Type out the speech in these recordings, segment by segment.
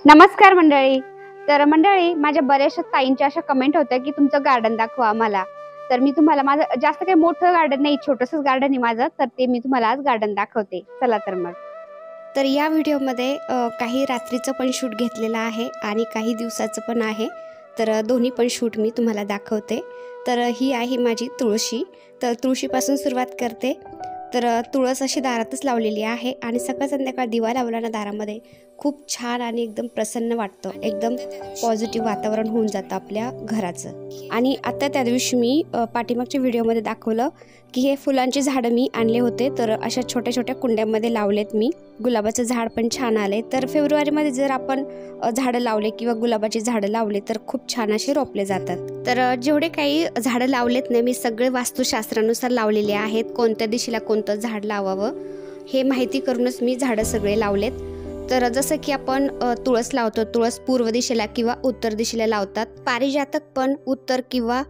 नमस्कार मंडळी. तर मंडळी, माझ्या बऱ्याचशा ताईंच्या अशा कमेंट होत्या की तुमचं गार्डन दाखवा आम्हाला. तर मी तुम्हाला माझं जास्त काही मोठं गार्डन नाही, छोटंसंच गार्डन आहे माझं, तर ते मी तुम्हाला आज गार्डन दाखवते. चला तर मग. तर या व्हिडिओमध्ये काही रात्रीचं पण शूट घेतलेलं आहे आणि काही दिवसाचं पण आहे. तर दोन्ही पण शूट मी तुम्हाला दाखवते. तर ही आहे माझी तुळशी. तर तुळशीपासून सुरुवात करते. तर तुळस अशी दारातच लावलेली आहे आणि सकाळ संध्याकाळ दिवा लावला ना दारामध्ये खूप छान आणि एकदम प्रसन्न वाटतं. एकदम पॉझिटिव्ह वातावरण होऊन जातं आपल्या घराचं. आणि आता त्या दिवशी मी पाठीमागच्या व्हिडिओमध्ये दाखवलं की हे फुलांची झाडं मी आणले होते. तर अशा छोट्या छोट्या कुंड्यामध्ये लावलेत मी. गुलाबाचं झाड पण छान आले. तर फेब्रुवारीमध्ये जर आपण झाडं लावले किंवा गुलाबाची झाडं लावले तर खूप छान असे रोपले जातात. तर जेवढे काही झाडं लावलेत ना मी सगळे वास्तुशास्त्रानुसार लावलेले आहेत. कोणत्या दिशेला कोणतं झाड लावावं हे माहिती करूनच मी झाडं सगळे लावलेत. तर जसं की आपण तुळस लावतो, तुळस पूर्व दिशेला किंवा उत्तर दिशेला लावतात. पारिजातक पण उत्तर किंवा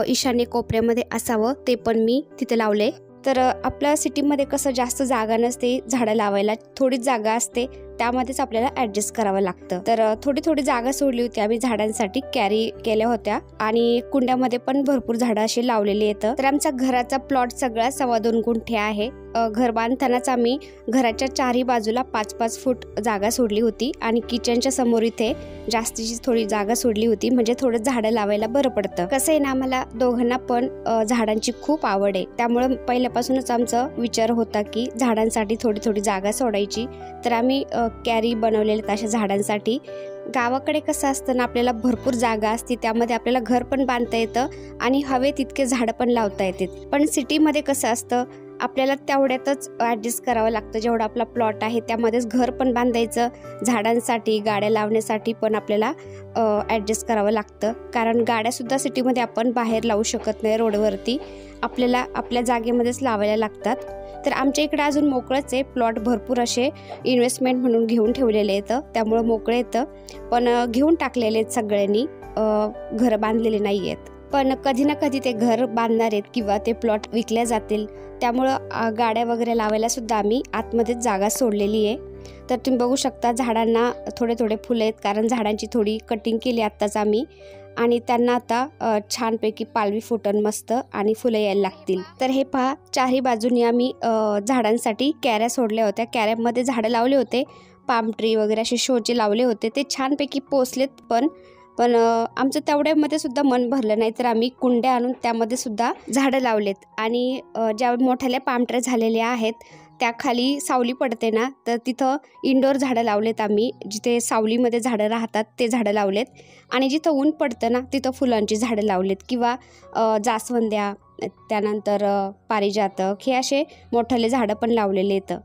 ईशान्य कोपऱ्यामध्ये असावं, ते पण मी तिथे लावले. तर आपल्या सिटीमध्ये कसं जास्त जागा नसते झाडं लावायला, थोडीच जागा असते, त्यामध्येच आपल्याला ॲडजस्ट करावं लागतं. तर थोडी थोडी जागा सोडली होती आम्ही झाडांसाठी, कॅरी केल्या होत्या आणि कुंड्यामध्ये पण भरपूर झाडं अशी लावलेली आहेत. तर आमचा घराचा प्लॉट सगळा 2.25 गुंठे आहे. घर बांधतानाच आम्ही घराच्या चारही बाजूला 5-5 फूट जागा सोडली होती आणि किचनच्या समोर इथे जास्तीची थोडी जागा सोडली होती, म्हणजे थोडं झाडं लावायला बरं पडतं. कसं आहे ना, आम्हाला दोघांना पण झाडांची खूप आवड आहे, त्यामुळं पहिल्यापासूनच आमचा विचार होता की झाडांसाठी थोडी थोडी जागा सोडायची. तर आम्ही कॅरी बनवलेले अशा झाडांसाठी. गावाकडे कसं असतं ना, आपल्याला भरपूर जागा असते, त्यामध्ये आपल्याला घर पण बांधता येतं आणि हवे तितके झाडं पण लावता येतात. पण सिटीमध्ये कसं असतं, आपल्याला तेवढ्यातच ॲडजस्ट करावं लागतं. जेवढा आपला प्लॉट आहे त्यामध्येच घर पण बांधायचं, झाडांसाठी गाड्या लावण्यासाठी पण आपल्याला ॲडजस्ट करावं लागतं. कारण गाड्यासुद्धा सिटीमध्ये आपण बाहेर लावू शकत नाही रोडवरती, आपल्याला आपल्या जागेमध्येच लावायला लागतात. तर आमच्या इकडे अजून मोकळंच आहे, प्लॉट भरपूर असे इन्व्हेस्टमेंट म्हणून घेऊन ठेवलेले आहेत, त्यामुळं मोकळे येतं. पण घेऊन टाकलेले आहेत सगळ्यांनी, घरं बांधलेले नाही आहेत. पण कधी ना कधी ते घर बांधणार आहेत किंवा ते प्लॉट विकल्या जातील, त्यामुळं गाड्या वगैरे लावायला सुद्धा आम्ही आतमध्येच जागा सोडलेली आहे. तर तुम्ही बघू शकता झाडांना थोडे थोडे फुलं आहेत, कारण झाडांची थोडी कटिंग केली आत्ताच आम्ही आणि त्यांना आता छानपैकी पालवी फुटन मस्त आणि फुलं यायला लागतील. तर हे पहा, चारही बाजूनी आम्ही झाडांसाठी कॅऱ्या सोडल्या होत्या. कॅऱ्यामध्ये झाडं लावले होते, पाम ट्री वगैरे असे शोचे लावले होते, ते छानपैकी पोचलेत. पण आमचं तेवढ्यामध्ये सुद्धा मन भरलं नाही, तर आम्ही कुंड्या आणून त्यामध्ये सुद्धा झाडं लावलेत. आणि ज्या मोठ्याल्या पाम ट्री झालेल्या आहेत त्या खाली सावली पडते ना, तर तिथं इंडोर झाडं लावलेत आम्ही. जिथे सावलीमध्ये झाडं राहतात ते झाडं लावलेत आणि जिथं ऊन पडतं ना तिथं फुलांची झाडं लावलेत किंवा जास्वंद्या, त्यानंतर पारिजातक, हे असे मोठाले झाडं पण लावलेले आहेत.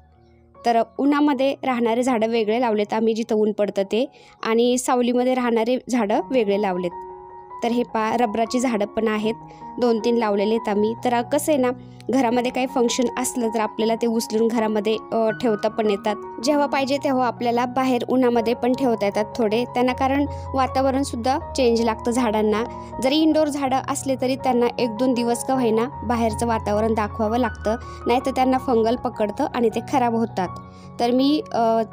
तर उन्हामध्ये राहणारे झाडं वेगळे लावलेत आम्ही जिथं ऊन पडतं ते, आणि सावलीमध्ये राहणारे झाडं वेगळे लावलेत. तर हे रबराची झाडं पण आहेत, 2-3 लावलेले आहेत आम्ही. तर कसं आहे ना, घरामध्ये काही फंक्शन असलं तर आपल्याला ते उचलून घरामध्ये ठेवता पण येतात. जेव्हा पाहिजे तेव्हा आपल्याला बाहेर उन्हामध्ये पण ठेवता येतात थोडे त्यांना, कारण वातावरणसुद्धा चेंज लागतं झाडांना. जरी इंडोर झाडं असले तरी त्यांना 1-2 दिवस का होईना बाहेरचं वातावरण दाखवावं लागतं, नाही तर त्यांना फंगल पकडतं आणि ते खराब होतात. तर मी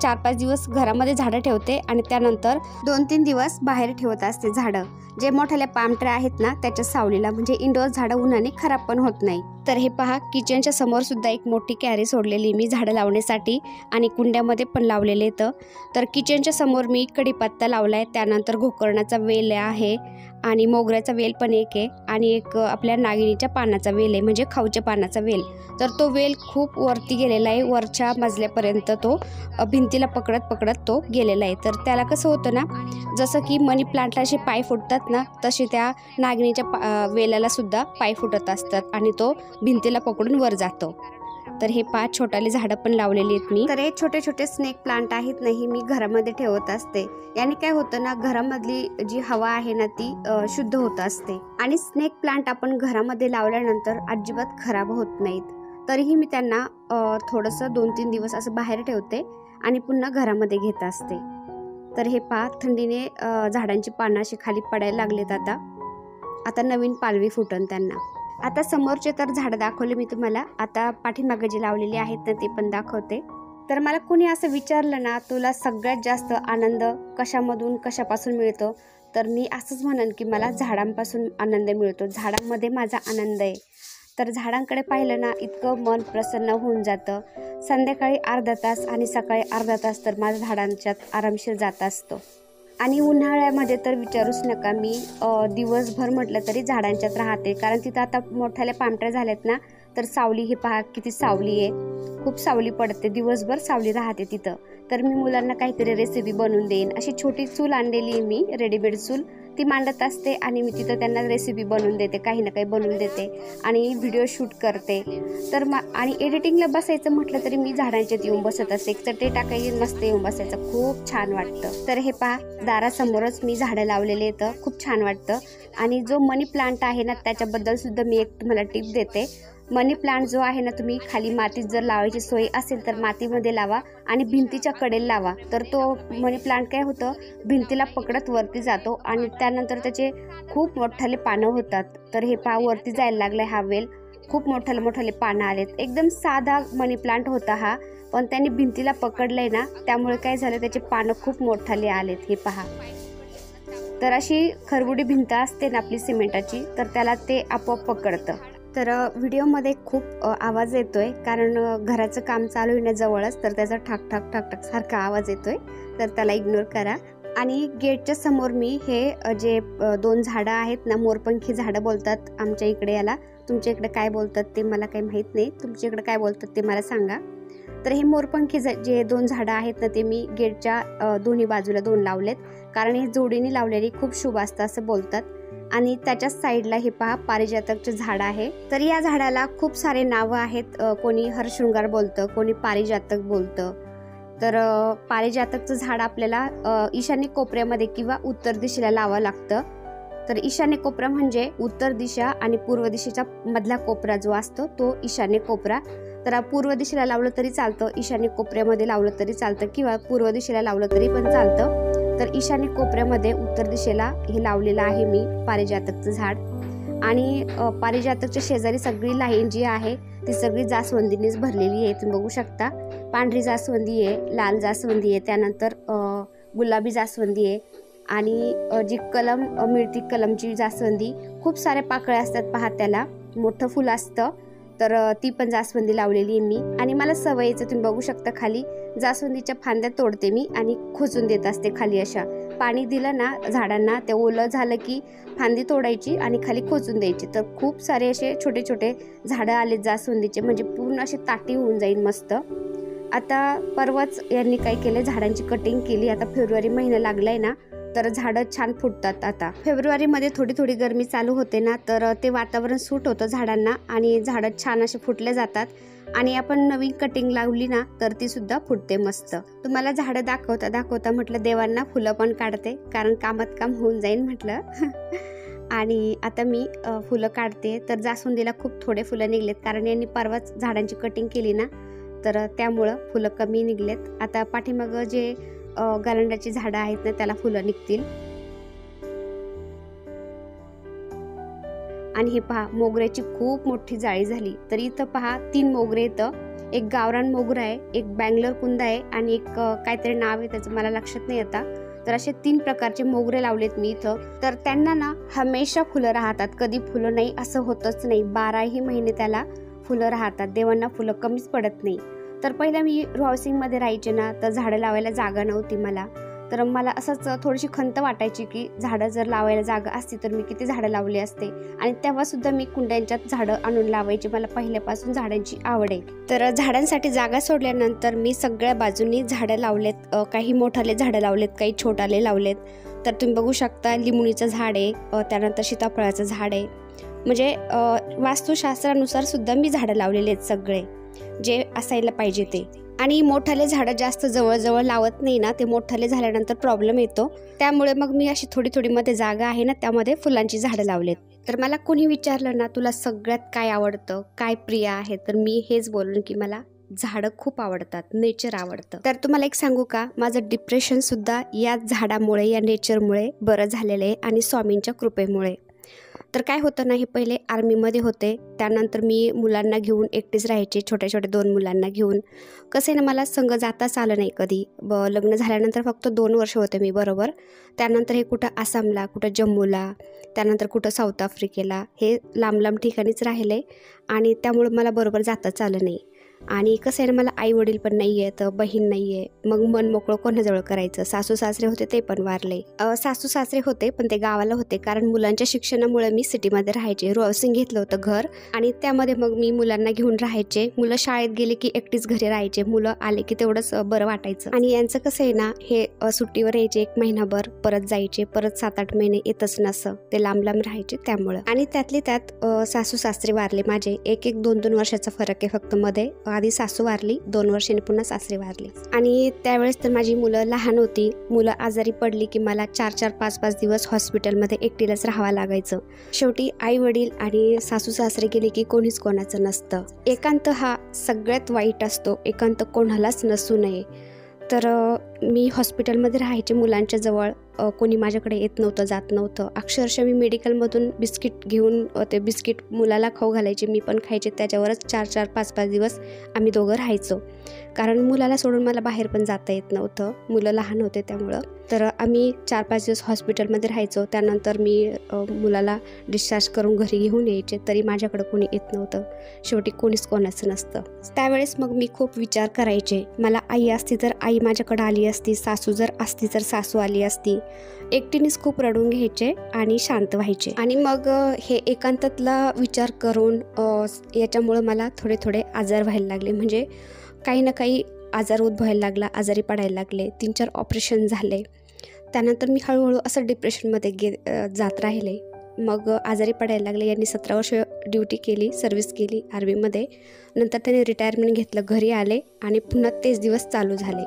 4-5 दिवस घरामध्ये झाडं ठेवते आणि त्यानंतर 2-3 दिवस बाहेर ठेवत असते झाडं, जे मोठ्याल्या पाम ट्री आहेत ना त्याच्या सावलीला, म्हणजे इंडोर झाडं उन्हाने खराब पण होत नाही. तर हे पहा, किचनच्या समोर सुद्धा एक मोठी कॅरी सोडलेली मी झाडं लावण्यासाठी आणि कुंड्यामध्ये पण लावलेले आहेत. तर किचनच्या समोर मी कढीपत्ता लावलाय, त्यानंतर गोकर्णाचा वेल आहे आणि मोगऱ्याचा वेल पण एक आहे आणि एक आपल्या नागिणीच्या पानाचा वेल आहे, म्हणजे खाऊच्या पानाचा वेल. तर तो वेल खूप वरती गेलेला आहे, वरच्या मजल्यापर्यंत तो भिंतीला पकडत पकडत तो गेलेला आहे. तर त्याला कसं होतं ना, जसं की मनी प्लांटला असे पाय फुटतात ना, तसे त्या नागिणीच्या वेलाला सुद्धा पाय फुटत असतात आणि तो भिंतीला पकडून वर जातो. तर हे 5 छोटाली झाडं पण लावलेली आहेत मी. तर हे छोटे छोटे स्नेक प्लांट आहेत ना, ही मी घरामध्ये ठेवत असते. याने काय होतं ना, घरामधली जी हवा आहे ना ती शुद्ध होत असते आणि स्नेक प्लांट आपण घरामध्ये लावल्यानंतर अजिबात खराब होत नाहीत. तरीही मी त्यांना थोडंसं 2-3 दिवस असं बाहेर ठेवते आणि पुन्हा घरामध्ये घेत असते. तर हे पहा, थंडीने झाडांची पानं अशी खाली पडायला लागलेत. आता नवीन पालवी फुटन त्यांना. आता समोरचे तर झाडं दाखवले मी तुम्हाला, आता पाठीमागे जे लावलेले आहेत ना ते पण दाखवते. तर मला कोणी असं विचारलं ना, तुला सगळ्यात जास्त आनंद कशापासून मिळतो, तर मी असंच म्हणेन की मला झाडांपासून आनंद मिळतो. झाडांमध्ये माझा आनंद आहे. तर झाडांकडे पाहिलं ना, इतकं मन प्रसन्न होऊन जातं. संध्याकाळी अर्धा तास आणि सकाळी अर्धा तास तर माझा झाडांच्यात आरामशीर जात असतो. आणि उन्हाळ्यामध्ये तर विचारूच नका, मी दिवसभर म्हटलं तरी झाडांच्यात राहते. कारण तिथं आता मोठ्याल्या पामट्या झाल्यात ना, तर सावली, हे पहा किती सावली आहे, खूप सावली पडते, दिवसभर सावली राहते तिथं. तर मी मुलांना काहीतरी रेसिपी बनवून देईन, अशी छोटी चूल आणलेली आहे मी, रेडीमेड चूल, ती मांडत असते आणि मी तिथं त्यांना रेसिपी बनवून देते, काही ना काही बनवून देते आणि व्हिडिओ शूट करते. तर आणि एडिटिंगला बसायचं म्हटलं तरी मी झाडांच्यात येऊन बसत असते, एक चटई टाकायची, मस्त येऊन बसायचं, खूप छान वाटतं. तर हे पहा, दारासमोरच मी झाडं लावलेले आहेत, खूप छान वाटतं. आणि जो मनी प्लांट आहे ना, त्याच्याबद्दल सुद्धा मी एक तुम्हाला टिप देते. मनी प्लांट जो आहे ना, तुम्ही खाली मातीत जर लावायची सोय असेल तर मातीमध्ये लावा आणि भिंतीच्या कडेला लावा. तर तो मनी प्लांट काय होतं, भिंतीला पकडत वरती जातो आणि त्यानंतर त्याचे खूप मोठाले पानं होतात. तर हे पहा, वरती जायला लागले हा वेल, खूप मोठाले पानं आलेत. एकदम साधा मनी प्लांट होता हा, पण त्यांनी भिंतीला पकडलंय ना, त्यामुळे काय झालं, त्याचे पानं खूप मोठाले आलेत. हे पहा, तर अशी खरबुडी भिंत असते ना आपली सिमेंटाची, तर त्याला ते आपोआप पकडतं. तर व्हिडिओमध्ये खूप आवाज येतोय, कारण घराचं काम चालू होण्याजवळच, तर त्याचा ठाक ठाक ठाक ठाक सारखा आवाज येतोय, तर त्याला इग्नोर करा. आणि गेटच्या समोर मी हे जे 2 झाडं आहेत ना, मोरपंखी झाडं बोलतात आमच्या इकडे याला, तुमच्या इकडे काय बोलतात ते मला काही माहीत नाही, तुमच्या इकडे काय बोलतात ते मला सांगा. तर हे मोरपंखी जे 2 झाडं आहेत ना, ते मी गेटच्या दोन्ही बाजूला 2 लावलेत, कारण हे जोडीने लावलेली खूप शुभ असतं असं बोलतात. आणि त्याच्याच साईडला हे पहा, पारिजातकचे झाड आहे. तर या झाडाला खूप सारे नावं आहेत, कोणी हरशृंगार बोलतं, कोणी पारिजातक बोलतं. तर पारिजातकचं झाड आपल्याला ईशान्य कोपऱ्यामध्ये किंवा उत्तर दिशेला लावावं लागतं. तर ईशान्य कोपरा म्हणजे उत्तर दिशा आणि पूर्व दिशेचा मधला कोपरा जो असतो तो ईशान्य कोपरा. तर पूर्व दिशेला लावलं तरी चालतं, ईशान्य कोपऱ्यामध्ये लावलं तरी चालतं, किंवा पूर्व दिशेला लावलं तरी पण चालतं. तर ईशान्य कोपऱ्यामध्ये उत्तर दिशेला हे लावलेलं आहे मी पारिजातकचं झाड. आणि पारिजातकच्या शेजारी सगळी लाईन जी आहे ती सगळी जास्वंदीनेच भरलेली आहे. तुम्ही बघू शकता, पांढरी जास्वंदी आहे, लाल जास्वंदी आहे, त्यानंतर गुलाबी जास्वंदी आहे, आणि जी कलम मिळती कलमची जास्वंदी, खूप साऱ्या पाकळ्या असतात पहा, त्याला मोठं फुल असतं. तर ती पण जास्वंदी लावलेली आहे मी. आणि मला सवयीचं, तुम्ही बघू शकता, खाली जास्वंदीच्या फांद्या तोडते मी आणि खोचून देत असते खाली. अशा पाणी दिलं ना झाडांना, ते ओलं झालं की फांदी तोडायची आणि खाली खोचून द्यायची. तर खूप सारे असे छोटे छोटे झाडं आले जास्वंदीचे, म्हणजे पूर्ण अशी ताटी होऊन जाईल मस्त. आता परवाच यांनी काय केलं, झाडांची कटिंग केली. आता फेब्रुवारी महिना लागलाय ना, तर झाडं छान फुटतात. आता फेब्रुवारीमध्ये थोडी गरमी चालू होते ना, तर ते वातावरण सूट होतं झाडांना आणि झाडं छान असे फुटले जातात. आणि आपण नवीन कटिंग लावली ना, तर ती सुद्धा फुटते मस्त. तुम्हाला झाडं दाखवता म्हटलं देवांना फुलं पण काढते, कारण कामात काम होऊन जाईल म्हटलं. आणि आता मी फुलं काढते. तर जास्वंदीला खूप थोडे फुलं निघलेत, कारण यांनी परवाच झाडांची कटिंग केली ना, तर त्यामुळं फुलं कमी निघलेत. आता पाठीमागं जे गारंड्याची झाडं आहेत ना, त्याला फुलं निघतील. आणि हे पहा, मोगऱ्याची खूप मोठी जाळी झाली. तर इथं पहा 3 मोगरे येतं, एक गावरान मोगरा आहे, एक बँगलोर कुंदा आहे, आणि एक काहीतरी नाव आहे त्याचं मला लक्षात नाही आता. तर असे 3 प्रकारचे मोगरे लावलेत मी इथं. तर त्यांना ना हमेशा फुलं राहतात, कधी फुलं नाही असं होतच नाही, 12ही महिने त्याला फुलं राहतात. देवांना फुलं कमीच पडत नाही. तर पहिला मी रो हाऊसिंगमध्ये राहायचे ना, तर झाडं लावायला जागा नव्हती मला. तर मला असंच थोडीशी खंत वाटायची की झाडं जर लावायला जागा असती तर मी किती झाडं लावली असते. आणि तेव्हासुद्धा मी कुंड्यांच्यात झाडं आणून लावायची, मला पहिल्यापासून झाडांची आवड आहे. तर झाडांसाठी जागा सोडल्यानंतर मी सगळ्या बाजूंनी झाडं लावलेत, काही मोठाले झाडं लावलेत, काही छोटाले लावलेत. तर तुम्ही बघू शकता, लिंबुणीचं झाड आहे, त्यानंतर सीताफळाचं झाड आहे. म्हणजे वास्तुशास्त्रानुसार सुद्धा मी झाडं लावलेले आहेत सगळे, जे असायला पाहिजे ते. आणि मोठाले झाडं जास्त जवळ लावत नाही ना, ते मोठाले झाल्यानंतर प्रॉब्लेम येतो. त्यामुळे मग मी अशी थोडी मध्ये जागा आहे ना, त्यामध्ये फुलांची झाडं लावलेत. तर मला कोणी विचारलं ना, तुला सगळ्यात काय आवडतं, काय प्रिय आहे, तर मी हेच बोलून की मला झाडं खूप आवडतात, नेचर आवडतं. तर तुम्हाला एक सांगू का, माझं डिप्रेशन सुद्धा या झाडामुळे, या नेचरमुळे बरं झालेलं आहे, आणि स्वामींच्या कृपेमुळे. तर काय होतं ना, हे पहिले आर्मीमध्ये होते, त्यानंतर मी मुलांना घेऊन एकटीच राहायचे, छोट्या छोट्या 2 मुलांना घेऊन. कसं आहे ना, मला संग जाताच आलं नाही कधी. लग्न झाल्यानंतर फक्त 2 वर्ष होते मी बरोबर. त्यानंतर हे कुठं आसामला, कुठं जम्मूला, त्यानंतर कुठं साऊथ आफ्रिकेला, हे लांब लांब ठिकाणीच राहिले आणि त्यामुळं मला बरोबर जाताच आलं नाही. आणि कसं आहे ना, मला आईवडील पण नाही आहेत, बहीण नाही आहे. मग मन मोकळं कोणाजवळ करायचं. सासू सासरे होते ते पण वारले. सासू सासरे होते पण ते गावाला होते, कारण मुलांच्या शिक्षणामुळे मी सिटीमध्ये राहायचे. हाऊसिंग घेतलं होतं घर आणि त्यामध्ये मग मी मुलांना घेऊन राहायचे. मुलं शाळेत गेले की एकटीच घरी राहायचे. मुलं आले की तेवढंच बरं वाटायचं. आणि यांचं कसं आहे ना, हे सुट्टीवर यायचे 1 महिनाभर, परत जायचे, परत 7-8 महिने येतच नसं. ते लांब लांब राहायचे त्यामुळं. आणि त्यातली त्यात सासू सासरे वारले माझे. 1-1, 2-2 वर्षाचा फरक आहे फक्त मध्ये. आधी सासू वारली, 2 वर्षांनी पुन्हा सासरे वारले. आणि त्यावेळेस तर माझी मुलं लहान होती. मुलं आजारी पडली की मला 4-4, 5-5 दिवस हॉस्पिटलमध्ये एकटीलाच राहावं लागायचं. शेवटी आई वडील आणि सासू सासरे गेले की कोणीच कोणाचं नसतं. एकांत हा सगळ्यात वाईट असतो. एकांत कोणालाच नसू नये. तर मी हॉस्पिटलमध्ये राहायचे मुलांच्या जवळ. कोणी माझ्याकडे येत नव्हतं, जात नव्हतं. अक्षरशः मी मेडिकलमधून बिस्किट घेऊन ते बिस्किट मुलाला खाऊ घालायचे, मी पण खायचे. त्याच्यावरच 4-4, 5-5 दिवस आम्ही दोघं राहायचो, कारण मुलाला सोडून मला बाहेर पण जाता येत नव्हतं. मुलं लहान होते त्यामुळं. तर आम्ही 4-5 दिवस हॉस्पिटलमध्ये राहायचो. त्यानंतर मी मुलाला डिस्चार्ज करून घरी घेऊन यायचे, तरी माझ्याकडं कोणी येत नव्हतं. शेवटी कोणीच कोणाचं नसतं. त्यावेळेस मग मी खूप विचार करायचे, मला आई असती तर आई माझ्याकडं आली असती, सासू जर असती तर सासू आली असती. एकटीनेच खूप रडून घ्यायचे आणि शांत व्हायचे. आणि मग हे एकांतातला विचार करून याच्यामुळं मला थोडे थोडे आजार व्हायला लागले. म्हणजे काही ना काही आजार उद्भवायला लागला, आजारी पडायला लागले. 3-4 ऑपरेशन झाले. त्यानंतर मी हळूहळू असं डिप्रेशनमध्ये जात राहिले. मग आजारी पडायला लागले. यांनी 17 वर्ष ड्युटी केली, सर्व्हिस केली आर्मीमध्ये. नंतर त्यांनी रिटायरमेंट घेतलं, घरी आले आणि पुन्हा तेच दिवस चालू झाले.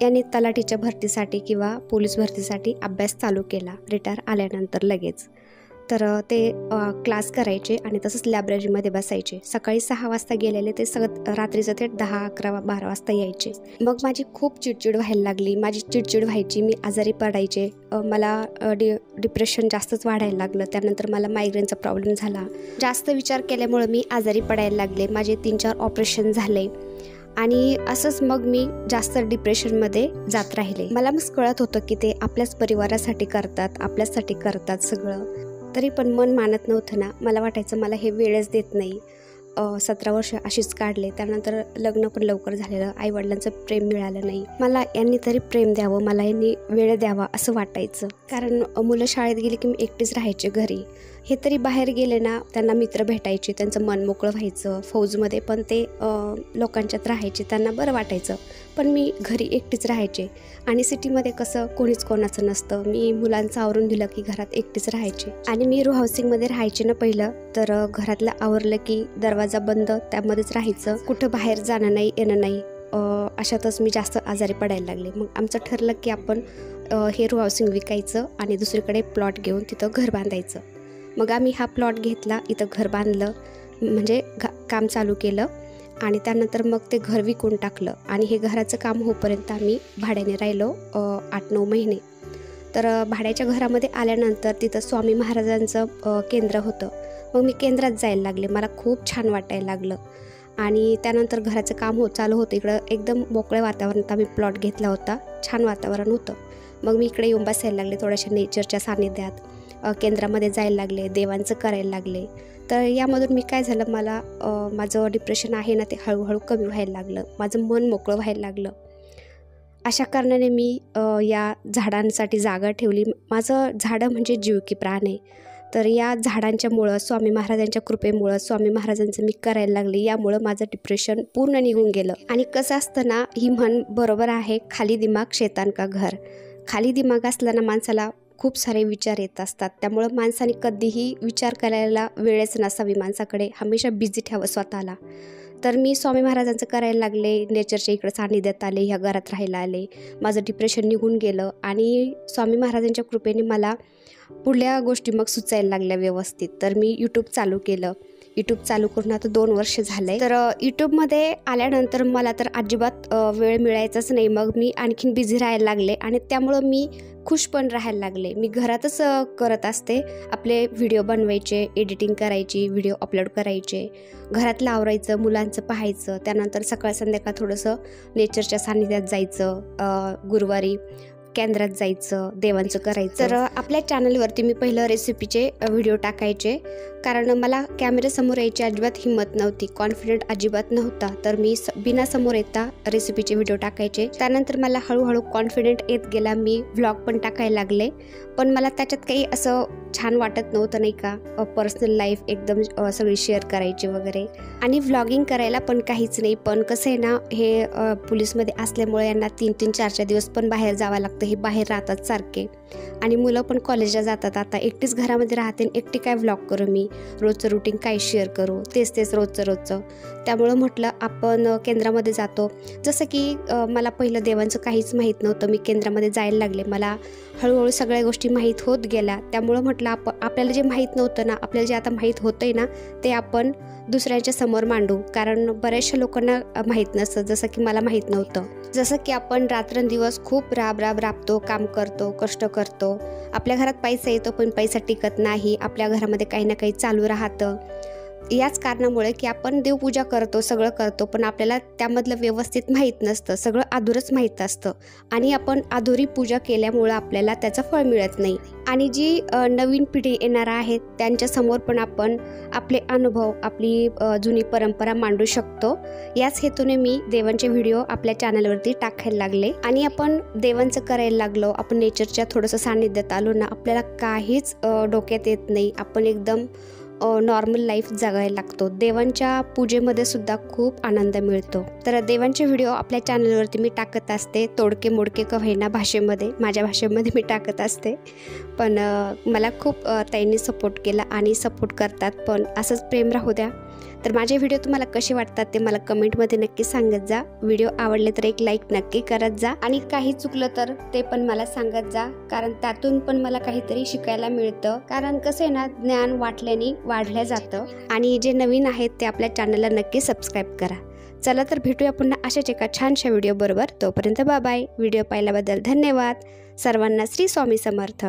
यांनी तलाठीच्या भरतीसाठी किंवा पोलीस भरतीसाठी अभ्यास चालू केला रिटायर आल्यानंतर लगेच. तर ते क्लास करायचे आणि तसंच लायब्ररीमध्ये बसायचे. सकाळी 6 वाजता गेलेले ते सगळं रात्रीचं ते 10, 11, 12 वाजता यायचे. मग माझी खूप चिडचिड व्हायला लागली. माझी चिडचिड व्हायची, मी आजारी पडायचे. मला डिप्रेशन जास्तच वाढायला लागलं. त्यानंतर मला मायग्रेनचा प्रॉब्लेम झाला. जास्त विचार केल्यामुळे मी आजारी पडायला लागले. माझे 3-4 ऑपरेशन झाले आणि असंच मग मी जास्त डिप्रेशनमध्ये जात राहिले. मला मग कळत होतं की ते आपल्याच परिवारासाठी करतात, आपल्यासाठी करतात सगळं. तरी पण मन मानत नव्हतं ना. मला वाटायचं मला हे वेळच देत नाही. 17 वर्ष अशीच काढले. त्यानंतर लग्न पण लवकर झालेलं. आईवडिलांचं प्रेम मिळालं नाही. मला यांनी तरी प्रेम द्यावं, मला यांनी वेळ द्यावा असं वाटायचं. कारण मुलं शाळेत गेली की मी एकटीच राहायचे घरी. हे तरी बाहेर गेले ना, त्यांना मित्र भेटायचे, त्यांचं मन मोकळं व्हायचं. फौजमध्ये पण ते लोकांच्यात राहायचे, त्यांना बरं वाटायचं. पण मी घरी एकटीच राहायचे. आणि सिटीमध्ये कसं कोणीच कोणाचं नसतं. मी मुलांचं आवरून दिलं की घरात एकटीच राहायचे. आणि मी हाऊसिंगमध्ये राहायचे ना पहिलं, तर घरातलं आवरलं की दरवाजा बंद, त्यामध्येच राहायचं. कुठं बाहेर जाणं नाही, येणं नाही. अशातच मी जास्त आजारी पडायला लागले. मग आमचं ठरलं की आपण हे हाऊसिंग विकायचं आणि दुसरीकडे प्लॉट घेऊन तिथं घर बांधायचं. मग आम्ही हा प्लॉट घेतला, इथं घर बांधलं, म्हणजे काम चालू केलं. आणि त्यानंतर मग ते घर विकून टाकलं. आणि हे घराचं काम होईपर्यंत आम्ही भाड्याने राहिलो 8-9 महिने. तर भाड्याच्या घरामध्ये आल्यानंतर तिथं स्वामी महाराजांचं केंद्र होतं. मग मी केंद्रात जायला लागले. मला खूप छान वाटायला लागलं. आणि त्यानंतर घराचं काम चालू होतं. इकडं एकदम मोकळ्या वातावरणात आम्ही प्लॉट घेतला होता. छान वातावरण होतं. मग मी इकडे येऊन बसायला लागले, थोड्याशा नेचरच्या सानिध्यात. केंद्रामध्ये जायला लागले, देवांचं करायला लागले. तर यामधून मी काय झालं, मला माझं डिप्रेशन आहे ना, ते हळूहळू कमी व्हायला लागलं. माझं मन मोकळं व्हायला लागलं. अशा कारणाने मी या झाडांसाठी जागा ठेवली. माझं झाडं म्हणजे जीव की प्राण आहे. तर या झाडांच्यामुळं, स्वामी महाराजांच्या कृपेमुळं, स्वामी महाराजांचं मी करायला लागले. यामुळं माझं डिप्रेशन पूर्ण निघून गेलं. आणि कसं असतं ना, ही म्हण बरोबर आहे, खाली दिमाग शैतान का घर. खाली दिमाग असला ना माणसाला खूप सारे विचार येत असतात. त्यामुळं माणसाने कधीही विचार करायला वेळच नसावी. माणसाकडे हमेशा बिझी ठेवावं स्वतःला. तर मी स्वामी महाराजांचं करायला लागले, नेचरच्या इकडं सानिध्यात आले, ह्या घरात राहायला आले. माझं डिप्रेशन निघून गेलं आणि स्वामी महाराजांच्या कृपेने मला पुढल्या गोष्टी मग सुचायला लागल्या व्यवस्थित. तर मी यूट्यूब चालू केलं. यूट्यूब चालू करून आता 2 वर्ष झाले. तर यूट्यूबमध्ये आल्यानंतर मला तर अजिबात वेळ मिळायचाच नाही. मग मी आणखीन बिझी राहायला लागले आणि त्यामुळं मी खुश पण राहायला लागले. मी घरातच करत असते. आपले व्हिडिओ बनवायचे, एडिटिंग करायची, व्हिडिओ अपलोड करायचे, घरातलं आवरायचं, मुलांचं पाहायचं, त्यानंतर सकाळ संध्याकाळ थोडंसं नेचरच्या सान्निध्यात जायचं, गुरुवारी केंद्रात जायचं, देवांचं करायचं. तर आपल्या चॅनलवरती मी पहिलं रेसिपीचे व्हिडिओ टाकायचे, कारण मला कॅमेऱ्यासमोर यायची अजिबात हिंमत नव्हती, कॉन्फिडंट अजिबात नव्हता. तर मी बिना समोर येता रेसिपीचे व्हिडिओ टाकायचे. त्यानंतर मला हळूहळू कॉन्फिडंट येत गेला. मी व्लॉग पण टाकायला लागले, पण मला त्याच्यात काही असं छान वाटत नव्हतं, नाही का, पर्सनल लाईफ एकदम सगळी शेअर करायची वगैरे. आणि व्लॉगिंग करायला पण काहीच नाही. पण कसं आहे ना, हे पोलीसमध्ये असल्यामुळे यांना 3-3, 4-4 दिवस पण बाहेर जावं लागतं. हे बाहेर राहतात सारखे आणि मुलं पण कॉलेजला जातात. आता एकटीच घरामध्ये राहते, एकटी काय व्लॉग करू मी, रोजचं रुटीन काय शेअर करू, तेच रोजचं. त्यामुळं म्हटलं आपण केंद्रामध्ये जातो. जसं की मला पहिलं देवांचं काहीच माहीत नव्हतं. मी केंद्रामध्ये जायला लागले, मला हळूहळू सगळ्या गोष्टी माहीत होत गेल्या. त्यामुळं म्हटलं आपल्याला जे माहीत नव्हतं ना, आपल्याला जे आता माहीत होतंय ना, ते आपण दुसऱ्यांच्या समोर मांडू. कारण बऱ्याचशा लोकांना माहीत नसतं, जसं की मला माहीत नव्हतं. जसं की आपण रात्रंदिवस खूप राबतो, काम करतो, कष्ट करतो. आपल्या घरात पैसा येतो, पण पैसा टिकत नाही. आपल्या घरामध्ये काही ना काही चालू राहतं. याच कारणामुळे की आपण देवपूजा करतो, सगळं करतो, पण आपल्याला त्यामधलं व्यवस्थित माहीत नसतं, सगळं अधुरंच माहीत असतं. आणि आपण अधुरी पूजा केल्यामुळं आपल्याला त्याचं फळ मिळत नाही. आणि जी नवीन पिढी येणार आहेत त्यांच्यासमोर पण आपण आपले अनुभव, आपली जुनी परंपरा मांडू शकतो. याच हेतूने मी देवांचे व्हिडिओ आपल्या चॅनलवरती टाकायला लागले. आणि आपण देवांचं करायला लागलो, आपण नेचरच्या थोडंसं सान्निध्यात आलो ना, आपल्याला काहीच डोक्यात येत नाही. आपण एकदम नॉर्मल लाईफ जगायला लागतो. देवांच्या पूजेमध्ये सुद्धा खूप आनंद मिळतो. तर देवांचे व्हिडिओ आपल्या चॅनलवरती मी टाकत असते, तोडके मोडके का होईना भाषेमध्ये, माझ्या भाषेमध्ये मी टाकत असते. पण मला खूप ताईंनी सपोर्ट केला आणि सपोर्ट करतात, पण असंच प्रेम राहू द्या. तर माझे व्हिडिओ तुम्हाला कसे वाटतात ते मला कमेंटमध्ये नक्की सांगत जा. व्हिडिओ आवडले तर एक लाईक नक्की करत जा आणि काही चुकलं तर ते पण मला सांगत जा, कारण त्यातून पण मला काहीतरी शिकायला मिळतं. कारण कसं आहे ना, ज्ञान वाटल्याने वाढलं जातं. आणि जे नवीन आहेत ते आपल्या चॅनलला नक्की सबस्क्राईब करा. चला तर भेटूया पुन्हा अशाच एका छानशा व्हिडिओ बरोबर. तोपर्यंत बाय बाय. व्हिडिओ पाहिल्याबद्दल धन्यवाद. सर्वांना श्री स्वामी समर्थ.